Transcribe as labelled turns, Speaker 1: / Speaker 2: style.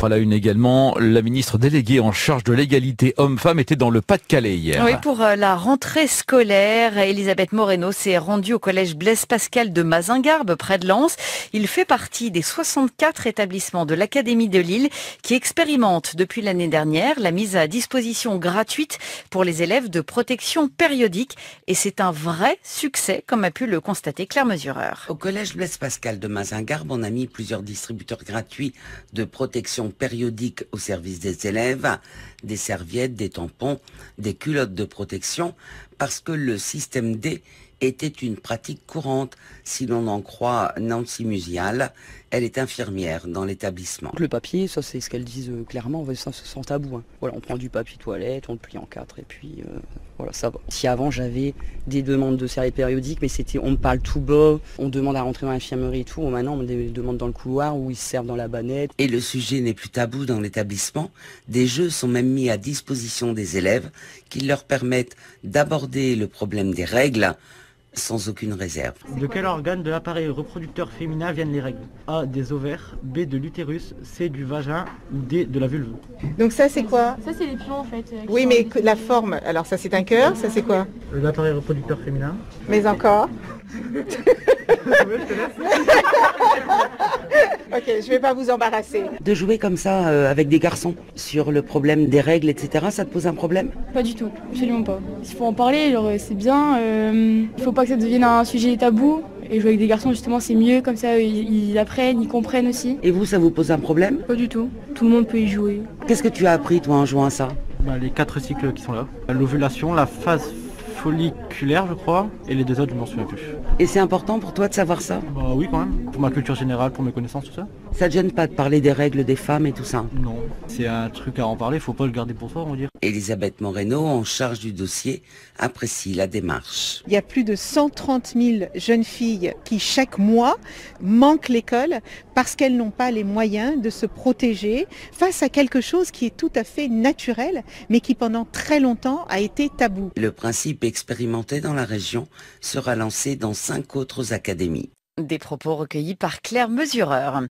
Speaker 1: Voilà une également, la ministre déléguée en charge de l'égalité homme-femme était dans le Pas-de-Calais hier.
Speaker 2: Oui, pour la rentrée scolaire, Elisabeth Moreno s'est rendue au collège Blaise Pascal de Mazingarbe, près de Lens. Il fait partie des 64 établissements de l'Académie de Lille qui expérimentent depuis l'année dernière la mise à disposition gratuite pour les élèves de protection périodique. Et c'est un vrai succès, comme a pu le constater Claire Mesureur.
Speaker 3: Au collège Blaise Pascal de Mazingarbe, on a mis plusieurs distributeurs gratuits de protection périodique au service des élèves, des serviettes, des tampons, des culottes de protection, parce que le système D était une pratique courante. Si l'on en croit Nancy Musial, elle est infirmière dans l'établissement.
Speaker 4: Le papier, ça c'est ce qu'elles disent clairement, ça c'est sans tabou. Hein. Voilà, on prend du papier toilette, on le plie en 4 et puis voilà, ça va. Si avant j'avais des demandes de serviettes périodiques, mais c'était on me parle tout bas, on demande à rentrer dans l'infirmerie et tout, maintenant on me les demande dans le couloir où ils se servent dans la bannette.
Speaker 3: Et le sujet n'est plus tabou dans l'établissement. Des jeux sont même mis à disposition des élèves qui leur permettent d'aborder le problème des règles sans aucune réserve.
Speaker 5: De quel organe de l'appareil reproducteur féminin viennent les règles? A, des ovaires, B, de l'utérus, C, du vagin ou D, de la vulve.
Speaker 6: Donc ça c'est quoi?
Speaker 7: Ça c'est les pions en fait.
Speaker 6: Oui mais la forme, alors ça c'est un cœur, ça c'est quoi?
Speaker 5: L'appareil reproducteur féminin.
Speaker 6: Mais encore? Ok, je vais pas vous embarrasser.
Speaker 3: De jouer comme ça avec des garçons sur le problème des règles, etc., ça te pose un problème?
Speaker 7: Pas du tout, absolument pas. Il faut en parler, c'est bien. Il faut pas que ça devienne un sujet tabou. Et jouer avec des garçons justement c'est mieux, comme ça ils apprennent, ils comprennent aussi.
Speaker 3: Et vous, ça vous pose un problème?
Speaker 7: Pas du tout, tout le monde peut y jouer.
Speaker 3: Qu'est-ce que tu as appris toi en jouant à ça?
Speaker 5: Les 4 cycles qui sont là. L'ovulation, la phase folliculaire je crois, et les 2 autres je m'en souviens plus.
Speaker 3: Et c'est important pour toi de savoir ça?
Speaker 5: Bah oui quand même, pour ma culture générale, pour mes connaissances, tout ça.
Speaker 3: Ça te gêne pas de parler des règles des femmes et tout ça?
Speaker 5: Non, c'est un truc à en parler, faut pas le garder pour soi on va dire.
Speaker 3: Elisabeth Moreno, en charge du dossier, apprécie la démarche.
Speaker 6: Il y a plus de 130 000 jeunes filles qui chaque mois manquent l'école parce qu'elles n'ont pas les moyens de se protéger face à quelque chose qui est tout à fait naturel mais qui pendant très longtemps a été tabou.
Speaker 3: Le principe expérimenté dans la région sera lancé dans 5 autres académies.
Speaker 2: Des propos recueillis par Claire Mesureur.